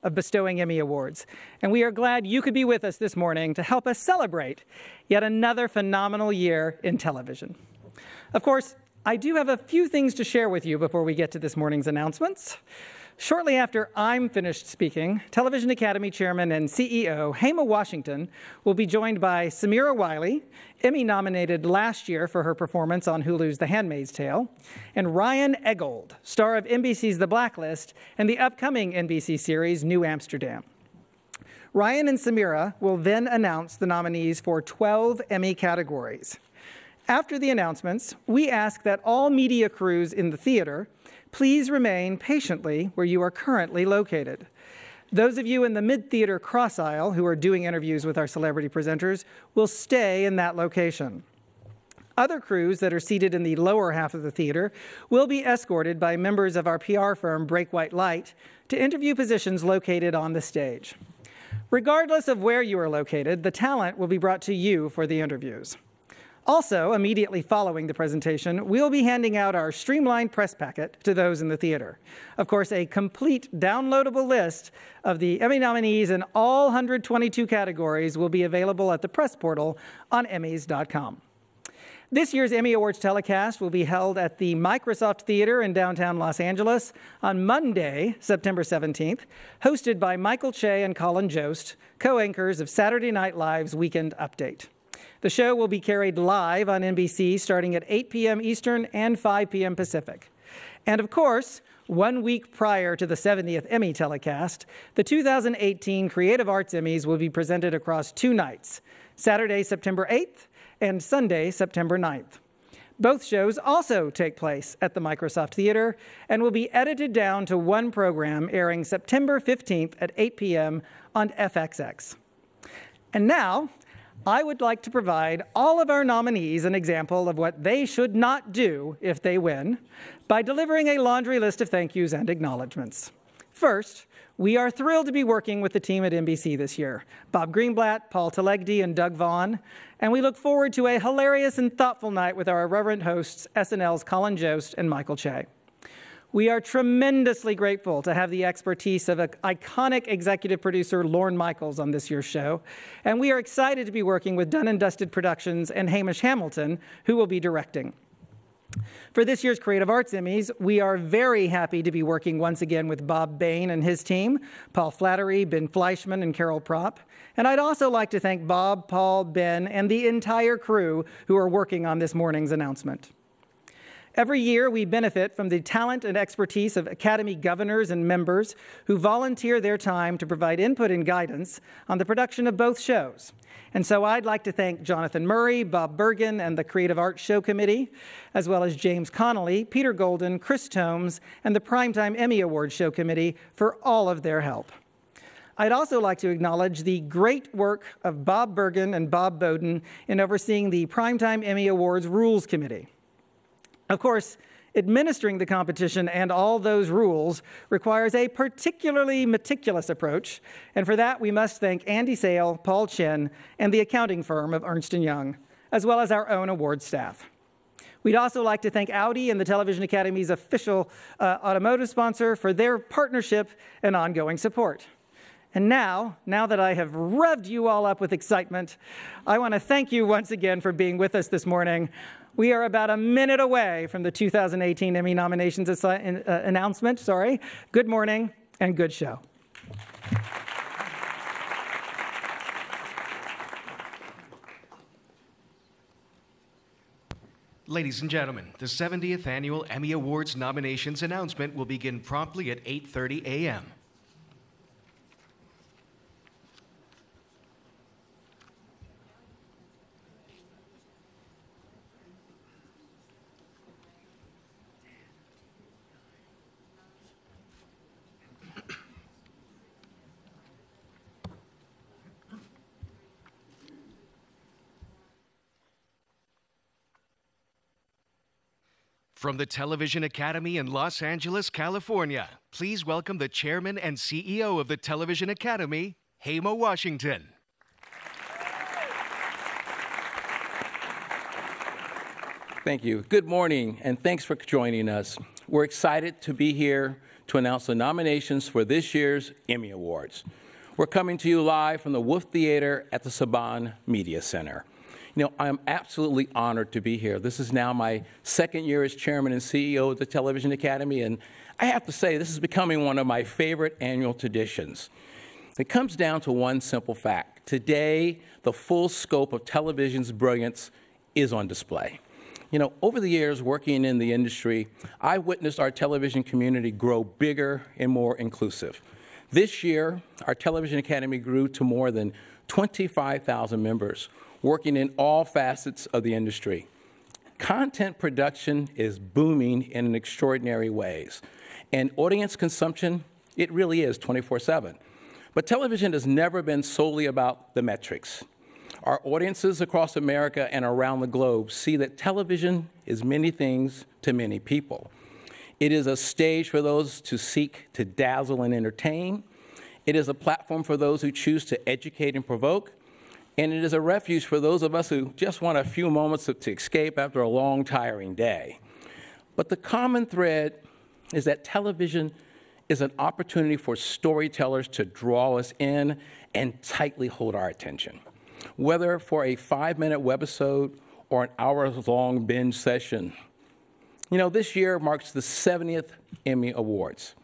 of bestowing Emmy Awards, and we are glad you could be with us this morning to help us celebrate yet another phenomenal year in television. Of course, I do have a few things to share with you before we get to this morning's announcements. Shortly after I'm finished speaking, Television Academy Chairman and CEO Hema Washington will be joined by Samira Wiley, Emmy nominated last year for her performance on Hulu's The Handmaid's Tale, and Ryan Eggold, star of NBC's The Blacklist and the upcoming NBC series New Amsterdam. Ryan and Samira will then announce the nominees for 12 Emmy categories. After the announcements, we ask that all media crews in the theater please remain patiently where you are currently located. Those of you in the mid-theater cross aisle who are doing interviews with our celebrity presenters will stay in that location. Other crews that are seated in the lower half of the theater will be escorted by members of our PR firm Break White Light to interview positions located on the stage. Regardless of where you are located, the talent will be brought to you for the interviews. Also, immediately following the presentation, we'll be handing out our streamlined press packet to those in the theater. Of course, a complete downloadable list of the Emmy nominees in all 122 categories will be available at the press portal on Emmys.com. This year's Emmy Awards telecast will be held at the Microsoft Theater in downtown Los Angeles on Monday, September 17th, hosted by Michael Che and Colin Jost, co-anchors of Saturday Night Live's Weekend Update. The show will be carried live on NBC starting at 8 p.m. Eastern and 5 p.m. Pacific. And of course, 1 week prior to the 70th Emmy telecast, the 2018 Creative Arts Emmys will be presented across 2 nights, Saturday, September 8th and Sunday, September 9th. Both shows also take place at the Microsoft Theater and will be edited down to one program airing September 15th at 8 p.m. on FXX. And now, I would like to provide all of our nominees an example of what they should not do if they win by delivering a laundry list of thank yous and acknowledgments. First, we are thrilled to be working with the team at NBC this year, Bob Greenblatt, Paul Telegdi, and Doug Vaughn, and we look forward to a hilarious and thoughtful night with our irreverent hosts, SNL's Colin Jost and Michael Che. We are tremendously grateful to have the expertise of iconic executive producer Lorne Michaels on this year's show, and we are excited to be working with Dun & Dusted Productions and Hamish Hamilton, who will be directing. For this year's Creative Arts Emmys, we are very happy to be working once again with Bob Bain and his team, Paul Flattery, Ben Fleischman, and Carol Propp. And I'd also like to thank Bob, Paul, Ben, and the entire crew who are working on this morning's announcement. Every year, we benefit from the talent and expertise of Academy governors and members who volunteer their time to provide input and guidance on the production of both shows. And so I'd like to thank Jonathan Murray, Bob Bergen, and the Creative Arts Show Committee, as well as James Connolly, Peter Golden, Chris Tomes, and the Primetime Emmy Awards Show Committee for all of their help. I'd also like to acknowledge the great work of Bob Bergen and Bob Bowden in overseeing the Primetime Emmy Awards Rules Committee. Of course, administering the competition and all those rules requires a particularly meticulous approach, and for that we must thank Andy Sale, Paul Chen, and the accounting firm of Ernst & Young, as well as our own awards staff. We'd also like to thank Audi and the Television Academy's official automotive sponsor for their partnership and ongoing support. And now that I have revved you all up with excitement, I want to thank you once again for being with us this morning. We are about a minute away from the 2018 Emmy nominations announcement. Good morning and good show. Ladies and gentlemen, the 70th Annual Emmy Awards nominations announcement will begin promptly at 8:30 a.m. From the Television Academy in Los Angeles, California, please welcome the Chairman and CEO of the Television Academy, Hema Washington. Thank you. Good morning, and thanks for joining us. We're excited to be here to announce the nominations for this year's Emmy Awards. We're coming to you live from the Wolf Theater at the Saban Media Center. You know, I'm absolutely honored to be here. This is now my second year as chairman and CEO of the Television Academy, and I have to say this is becoming one of my favorite annual traditions. It comes down to one simple fact. Today, the full scope of television's brilliance is on display. You know, over the years working in the industry, I witnessed our television community grow bigger and more inclusive. This year, our Television Academy grew to more than 25,000 members, working in all facets of the industry. Content production is booming in extraordinary ways, and audience consumption, it really is 24/7. But television has never been solely about the metrics. Our audiences across America and around the globe see that television is many things to many people. It is a stage for those to seek to dazzle and entertain. It is a platform for those who choose to educate and provoke. And it is a refuge for those of us who just want a few moments to escape after a long, tiring day. But the common thread is that television is an opportunity for storytellers to draw us in and tightly hold our attention. Whether for a 5-minute webisode or an hour-long binge session. You know, this year marks the 70th Emmy Awards.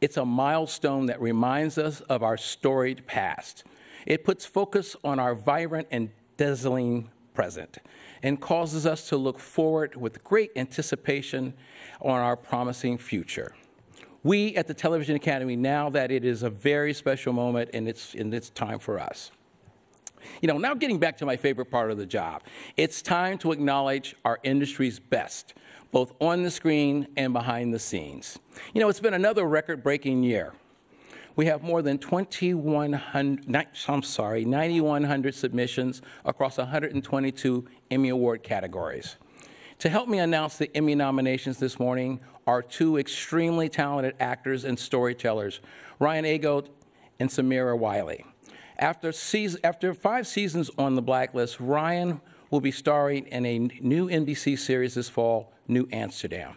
It's a milestone that reminds us of our storied past. It puts focus on our vibrant and dazzling present and causes us to look forward with great anticipation on our promising future. We at the Television Academy, now that it is a very special moment and it's time for us. You know, now getting back to my favorite part of the job, it's time to acknowledge our industry's best, both on the screen and behind the scenes. You know, it's been another record-breaking year. We have more than 9,100 submissions across 122 Emmy Award categories. To help me announce the Emmy nominations this morning are two extremely talented actors and storytellers, Ryan Agold and Samira Wiley. After 5 seasons on the Blacklist, Ryan will be starring in a new NBC series this fall, New Amsterdam.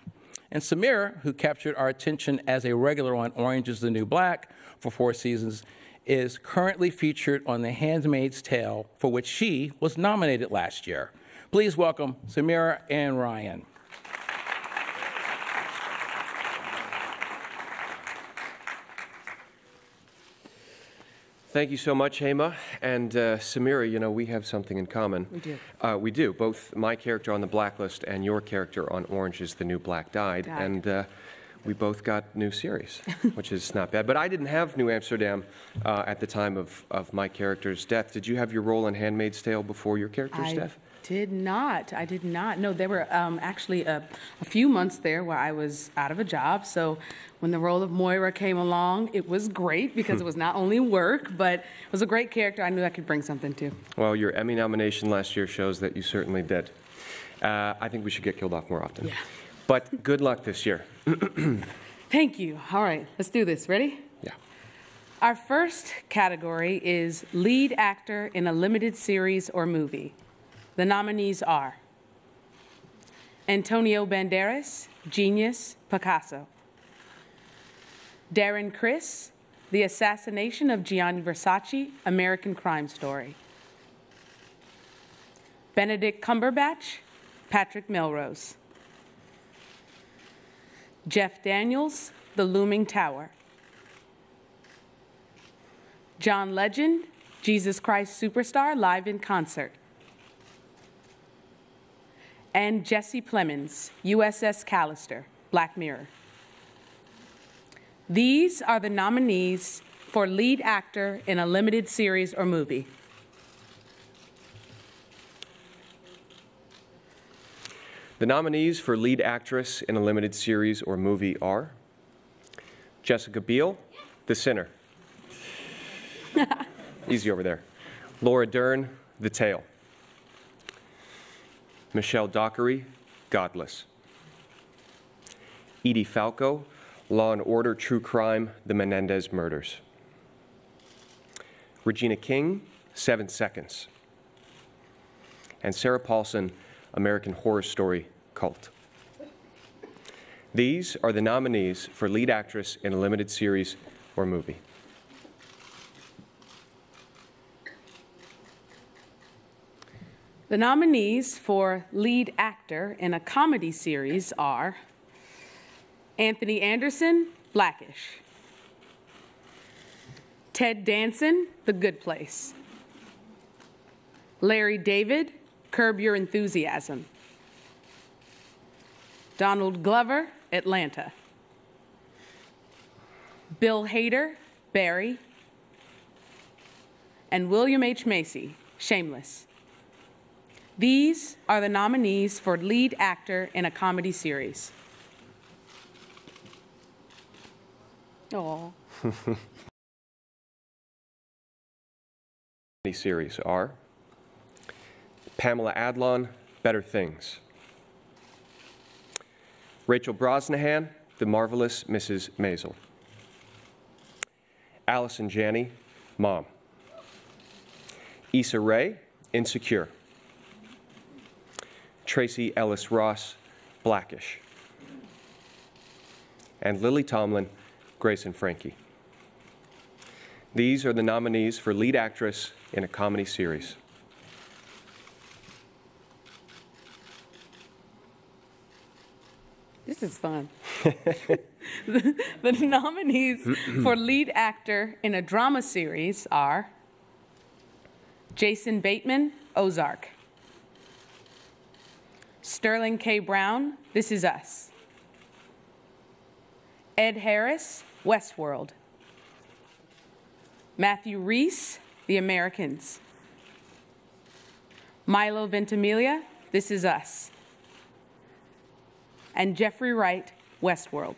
And Samira, who captured our attention as a regular on Orange is the New Black for 4 seasons, is currently featured on The Handmaid's Tale, for which she was nominated last year. Please welcome Samira and Ryan. Thank you so much, Hema. And Samira, you know, we have something in common. We do. We do. Both my character on the Blacklist and your character on Orange is the New Black died. And we both got new series, which is not bad. But I didn't have New Amsterdam at the time of my character's death. Did you have your role in Handmaid's Tale before your character's death? I did not. No, there were actually a few months there where I was out of a job. So when the role of Moira came along, it was great because it was not only work, but it was a great character I knew I could bring something to. Well, your Emmy nomination last year shows that you certainly did. I think we should get killed off more often. Yeah. But good luck this year. Thank you. All right, let's do this. Ready? Yeah. Our first category is Lead Actor in a Limited Series or Movie. The nominees are Antonio Banderas, Genius, Picasso. Darren Criss, The Assassination of Gianni Versace, American Crime Story. Benedict Cumberbatch, Patrick Melrose. Jeff Daniels, The Looming Tower. John Legend, Jesus Christ Superstar, Live in Concert. And Jesse Plemons, USS Callister, Black Mirror. These are the nominees for Lead Actor in a Limited Series or Movie. The nominees for Lead Actress in a Limited Series or Movie are Jessica Biel, The Sinner. Easy over there. Laura Dern, The Tale. Michelle Dockery, Godless. Edie Falco, Law & Order True Crime, The Menendez Murders. Regina King, 7 Seconds. And Sarah Paulson, American Horror Story Cult. These are the nominees for lead actress in a limited series or movie. The nominees for lead actor in a comedy series are Anthony Anderson, Blackish; Ted Danson, The Good Place; Larry David, Curb Your Enthusiasm; Donald Glover, Atlanta; Bill Hader, Barry; and William H. Macy, Shameless. These are the nominees for lead actor in a comedy series. Aww. Series are Pamela Adlon, Better Things; Rachel Brosnahan, The Marvelous Mrs. Maisel; Allison Janney, Mom; Issa Rae, Insecure; Tracee Ellis Ross, Blackish; and Lily Tomlin, Grace and Frankie. These are the nominees for lead actress in a comedy series. This is fun. The nominees for lead actor in a drama series are Jason Bateman, Ozark; Sterling K. Brown, This Is Us; Ed Harris, Westworld; Matthew RHYS, The Americans; Milo Ventimiglia, This Is Us; and Jeffrey Wright, Westworld.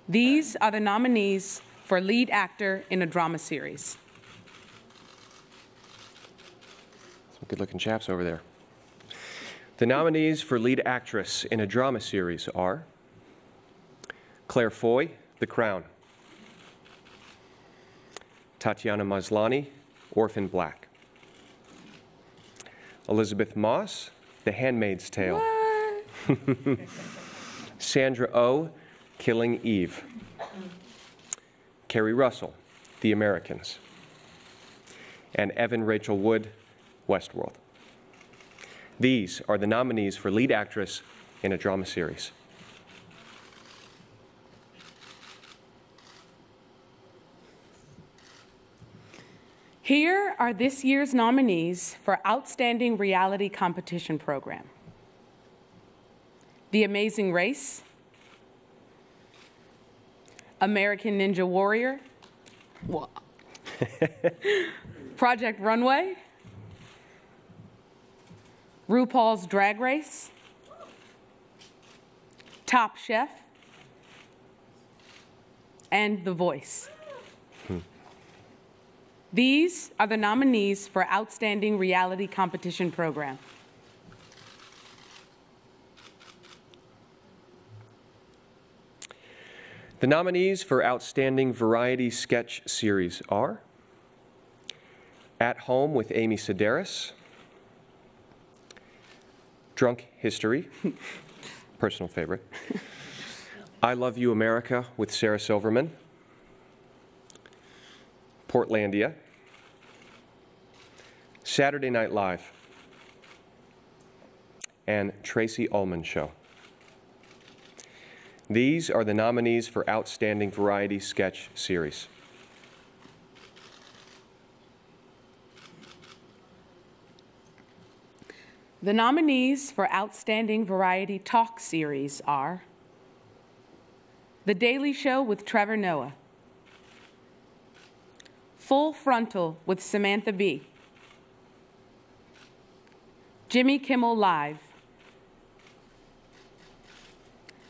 These are the nominees for lead actor in a drama series. Some good-looking chaps over there. The nominees for lead actress in a drama series are Claire Foy, The Crown; Tatiana Maslany, Orphan Black; Elizabeth Moss, The Handmaid's Tale; Sandra Oh, Killing Eve; Kerry Russell, The Americans; and Evan Rachel Wood, Westworld. These are the nominees for lead actress in a drama series. Here are this year's nominees for Outstanding Reality Competition Program: The Amazing Race, American Ninja Warrior, Project Runway, RuPaul's Drag Race, Top Chef, and The Voice. These are the nominees for Outstanding Reality Competition Program. The nominees for Outstanding Variety Sketch Series are At Home with Amy Sedaris, Drunk History, personal favorite, I Love You America with Sarah Silverman, Portlandia, Saturday Night Live, and Tracey Ullman Show. These are the nominees for Outstanding Variety Sketch Series. The nominees for Outstanding Variety Talk Series are The Daily Show with Trevor Noah, Full Frontal with Samantha Bee, Jimmy Kimmel Live,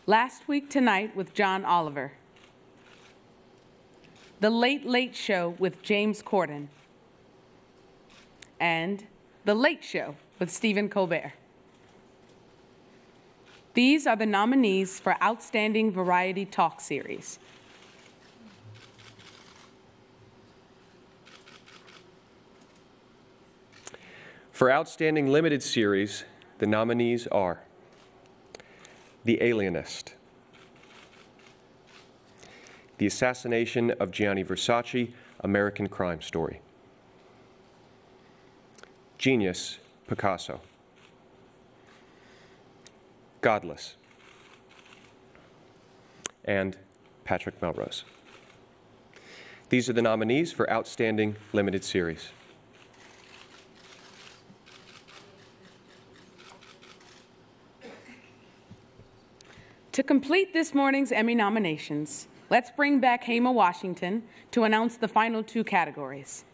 Last Week Tonight with John Oliver, The Late Late Show with James Corden, and The Late Show with Stephen Colbert. These are the nominees for Outstanding Variety Talk Series. For Outstanding Limited Series, the nominees are The Alienist. The Assassination of Gianni Versace, American Crime Story. Genius, Picasso. Godless. And Patrick Melrose. These are the nominees for Outstanding Limited Series. To complete this morning's Emmy nominations, let's bring back Haima Washington to announce the final 2 categories.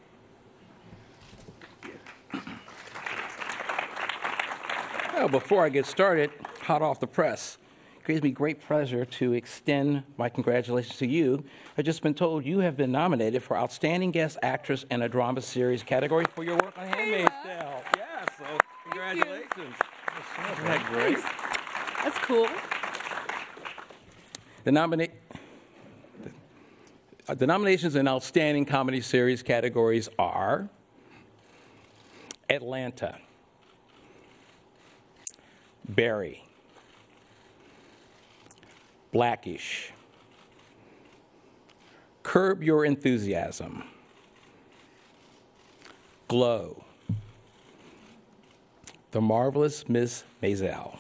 Well, before I get started, hot off the press, it gives me great pleasure to extend my congratulations to you. I've just been told you have been nominated for Outstanding Guest Actress in a Drama Series category for your work on *HANDMAID'S*. Yeah, so congratulations. Isn't that great? That's cool. The nominations in Outstanding Comedy Series categories are Atlanta, Barry, Blackish, Curb Your Enthusiasm, Glow, The Marvelous Miss Maisel,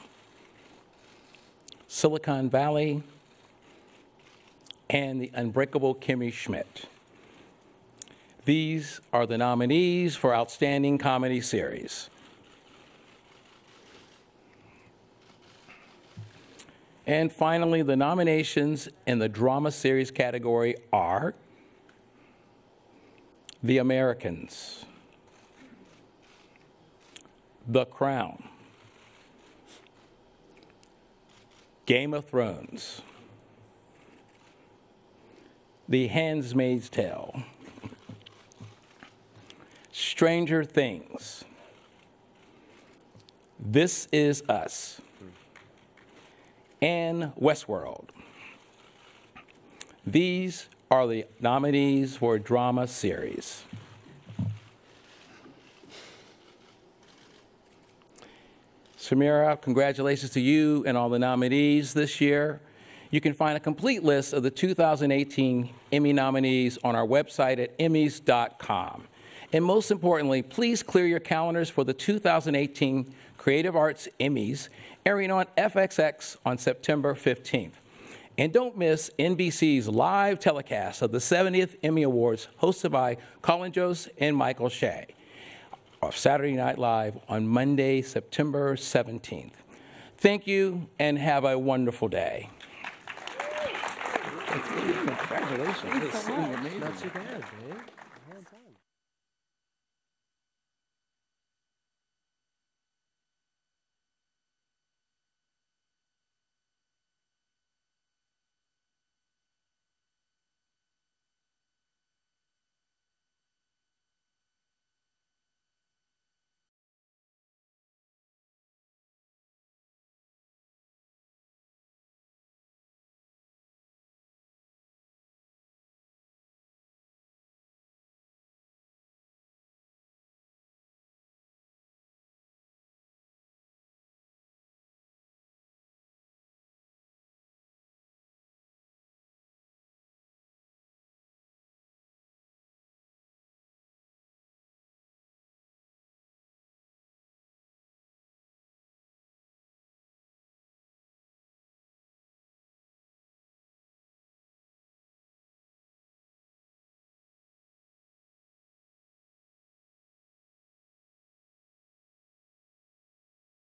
Silicon Valley, and The Unbreakable Kimmy Schmidt. These are the nominees for Outstanding Comedy Series. And finally, the nominations in the Drama Series category are The Americans, The Crown, Game of Thrones, The Handmaid's Tale, Stranger Things, This Is Us, and WESTWORLD. These are the nominees for Drama Series. Samira, congratulations to you and all the nominees this year. You can find a complete list of the 2018 Emmy nominees on our website at emmys.com. And most importantly, please clear your calendars for the 2018 Creative Arts Emmys, airing on FXX on September 15th. And don't miss NBC's live telecast of the 70th Emmy Awards, hosted by Colin Jost and Michael Shea, of Saturday Night Live on Monday, September 17th. Thank you, and have a wonderful day. Congratulations. Not too bad, man.